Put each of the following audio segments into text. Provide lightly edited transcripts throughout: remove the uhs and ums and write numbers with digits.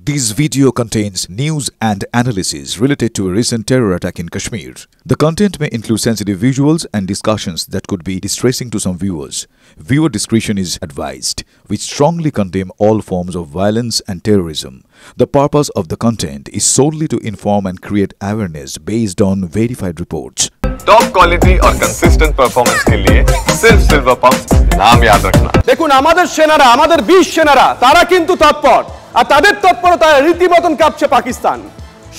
This video contains news and analysis related to a recent terror attack in Kashmir. The content may include sensitive visuals and discussions that could be distressing to some viewers. Viewer discretion is advised. We strongly condemn all forms of violence and terrorism. The purpose of the content is solely to inform and create awareness based on verified reports. Top quality और consistent performance के लिए सिर्फ silver pump नाम याद रखना। দেখুন আমাদের সেনারা আমাদের 20 সেনারা তারা কিন্তু তৎপর আর তাদের তৎপরতায় রীতিমতন কাঁপছে পাকিস্তান।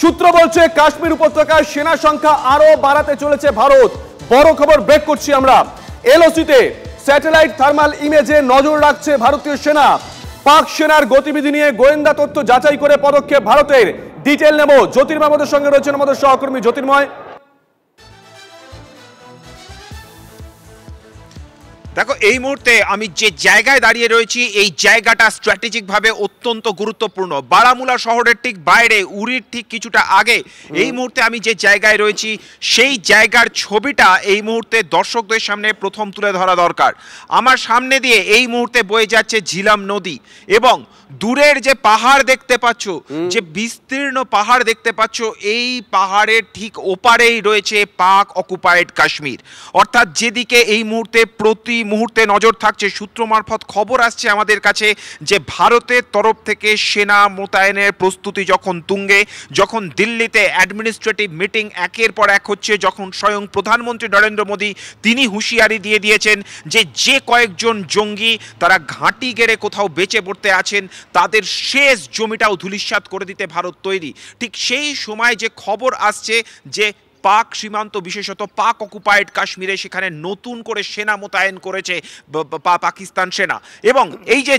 সূত্র বলছে কাশ্মীর উপত্যকায় সেনা সংখ্যা আরো বাড়াতে চলেছে ভারত। বড় খবর ব্রেক করছি আমরা। এলওসিতে স্যাটেলাইট থার্মাল ইমেজে নজর রাখছে ভারতীয় সেনা। পাক সেনার গতিবিধি নিয়ে গোয়েন্দা তথ্য যাচাই করে পদক্ষেপ ভারতের। ডিটেইল নেব। জ্যোতির্ময় আমাদের সঙ্গে রয়েছেন আমাদের সহকর্মী জ্যোতির্ময়। দেখো এই মুহূর্তে আমি যে জায়গায় দাঁড়িয়ে রয়েছি এই জায়গাটা স্ট্র্যাটেজিকভাবে অত্যন্ত গুরুত্বপূর্ণ। বারামুলা শহরের ঠিক বাইরে উরির ঠিক কিছুটা আগে এই মুহূর্তে আমি যে জায়গায় রয়েছি সেই জায়গার ছবিটা এই মুহূর্তে দর্শকদের সামনে প্রথম তুলে ধরা দরকার। আমার সামনে দিয়ে এই মুহূর্তে বয়ে যাচ্ছে ঝিলাম নদী এবং দূরের যে পাহাড় দেখতে পাচ্ছ, যে বিস্তীর্ণ পাহাড় দেখতে পাচ্ছ, এই পাহাড়ের ঠিক ওপারেই রয়েছে পাক অকুপায়েড কাশ্মীর। অর্থাৎ যেদিকে এই মুহূর্তে প্রতি মুহূর্তে নজর থাকছে, সূত্র মারফত খবর আসছে আমাদের কাছে যে ভারতের তরফ থেকে সেনা মোতায়েনের প্রস্তুতি যখন তুঙ্গে, যখন দিল্লিতে অ্যাডমিনিস্ট্রেটিভ মিটিং একের পর এক হচ্ছে, যখন স্বয়ং প্রধানমন্ত্রী নরেন্দ্র মোদী তিনি হুঁশিয়ারি দিয়ে দিয়েছেন যে কয়েকজন জঙ্গি তারা ঘাঁটি গেড়ে কোথাও বেঁচে পড়তে আছেন তাদের শেষ জমিটাও ধূলিসাৎ করে দিতে ভারত তৈরি। ঠিক সেই সময় যে খবর আসছে যে পাক সীমান্ত বিশেষত পাক অকুপায়েড কাশ্মীরে সেখানে নতুন করে সেনা মোতায়েন করেছে পাকিস্তান সেনা। এবং এই যে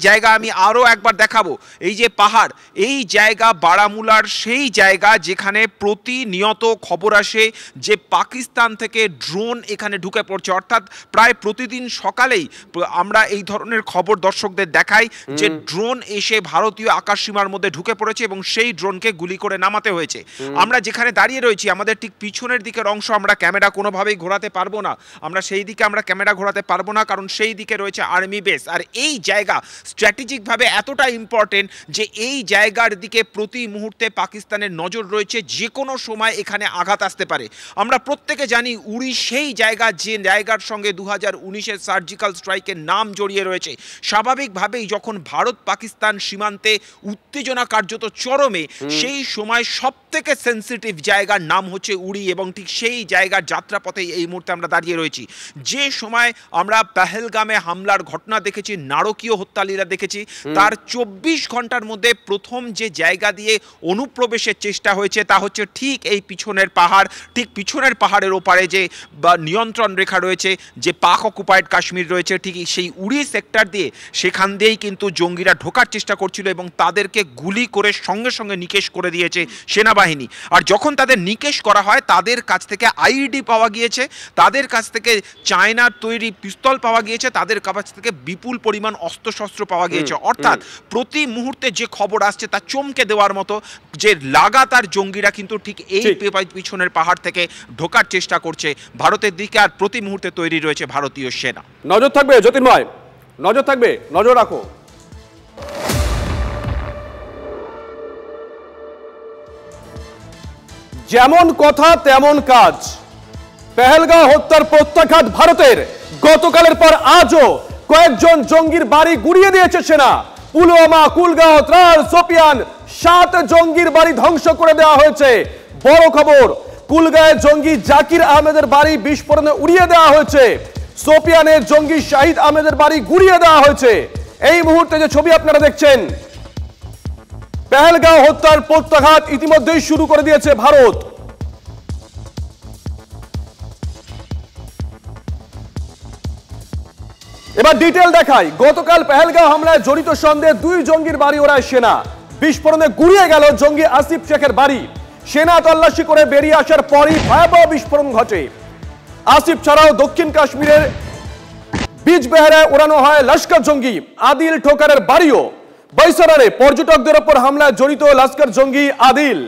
জায়গা আমি আরও একবার দেখাবো, এই যে পাহাড়, এই জায়গা বারামুলার সেই জায়গা যেখানে প্রতিনিয়ত খবর আসে যে পাকিস্তান থেকে ড্রোন এখানে ঢুকে পড়ছে। অর্থাৎ প্রায় প্রতিদিন সকালেই আমরা এই ধরনের খবর দর্শকদের দেখাই যে ড্রোন এসে ভারতীয় আকাশসীমার মধ্যে ঢুকে পড়েছে এবং সেই ড্রোনকে গুলি করে নামাতে হয়েছে। আমরা যেখানে দাঁড়িয়ে রয়েছি আমাদের ঠিক পিছনের দিকের অংশ আমরা ক্যামেরা কোনোভাবেই ঘোরাতে পারবো না, সেই দিকে আমরা ক্যামেরা ঘোরাতে পারবো না, কারণ সেই দিকে রয়েছে আর্মি বেস। আর এই জায়গা স্ট্র্যাটেজিকভাবে এতটা ইম্পর্টেন্ট যে এই জায়গার দিকে প্রতি মুহূর্তে পাকিস্তানের নজর রয়েছে, যে কোনো সময় এখানে আঘাত আসতে পারে। আমরা প্রত্যেকে জানি উড়ি সেই জায়গা যে জায়গার সঙ্গে 2019-এর সার্জিক্যাল স্ট্রাইকের নাম জড়িয়ে রয়েছে। স্বাভাবিকভাবেই যখন ভারত পাকিস্তান সীমান্তে উত্তেজনা কার্যত চরমে, সেই সময় সবথেকে সেন্সিটিভ জায়গার নাম হচ্ছে উড়ি এবং ঠিক সেই জায়গার যাত্রাপথে এই মুহূর্তে আমরা দাঁড়িয়ে রয়েছি। যে সময় আমরা পেহেলগামে হামলার ঘটনা দেখেছি, নারকীয় হত্যালীলা দেখেছি, তার 24 ঘন্টার মধ্যে প্রথম যে জায়গা দিয়ে অনুপ্রবেশের চেষ্টা হয়েছে তা হচ্ছে ঠিক এই পিছনের পাহাড়। ঠিক পিছনের পাহাড়ের ওপারে যে নিয়ন্ত্রণ রেখা রয়েছে, যে পাক অকুপায়েড কাশ্মীর রয়েছে, ঠিক সেই উড়ি সেক্টর দিয়ে সেখান দিয়েই কিন্তু জঙ্গিরা ঢোকার চেষ্টা করছিল এবং তাদেরকে গুলি করে সঙ্গে সঙ্গে নিকেশ করে দিয়েছে সেনাবাহিনী। আর যখন তাদের নিকেশ করা হয় তাদের কাছ থেকে আইডি পাওয়া গিয়েছে, তাদের কাছ থেকে চায়নার তৈরি পিস্তল পাওয়া গিয়েছে, তাদের কাছ থেকে বিপুল পরিমাণ অস্ত্রশস্ত্র পাওয়া গিয়েছে। অর্থাৎ প্রতি মুহূর্তে যে খবর আসছে তা চমকে দেওয়ার মতো যে লাগাতার জঙ্গিরা কিন্তু ঠিক এই পিছনের পাহাড় থেকে ঢোকার চেষ্টা করছে ভারতের দিকে, আর প্রতি মুহূর্তে তৈরি রয়েছে ভারতীয় সেনা। নজর থাকবে জ্যোতির্ময়, নজর থাকবে, নজর রাখো। যেমন কথা তেমন কাজ। পেহেলগাঁও হত্যার প্রত্যাঘাত ভারতের। গতকালের পর আজও কয়েকজন জঙ্গির বাড়ি গুড়িয়ে দিয়েছে সেনা। পুলওয়ামা, কুলগাঁও, ত্রাল, সোপিয়ান 7 জঙ্গির বাড়ি ধ্বংস করে দেওয়া হয়েছে। বড় খবর, কুলগাঁয়ে জঙ্গি জাকির আহমেদের বাড়ি বিস্ফোরণে উড়িয়ে দেওয়া হয়েছে। সোপিয়ানের জঙ্গি শাহিদ আহমেদের বাড়ি গুড়িয়ে দেওয়া হয়েছে। এই মুহূর্তে যে ছবি আপনারা দেখছেন, পেহেলগাঁও হত্যার প্রত্যাঘাত ইতিমধ্যেই শুরু করে দিয়েছে ভারত। এবার ডিটেল দেখাই। গতকাল পেহেলগাঁও হামলায় জড়িত সন্দেহে 2 জঙ্গির বাড়ি ওড়ায় সেনা। বিস্ফোরণে গুড়িয়ে গেল জঙ্গি আসিফ শেখের বাড়ি। সেনা তল্লাশি করে বেরিয়ে আসার পরই ভয়াবহ বিস্ফোরণ ঘটে। আসিফ ছাড়াও দক্ষিণ কাশ্মীরের বিজবেহারায় ওড়ানো হয় লস্কর জঙ্গি আদিল ঠোকারের বাড়িও। বৈসরারে পর্যটকদের ওপর হামলায় জড়িত লস্কর জঙ্গি আদিল।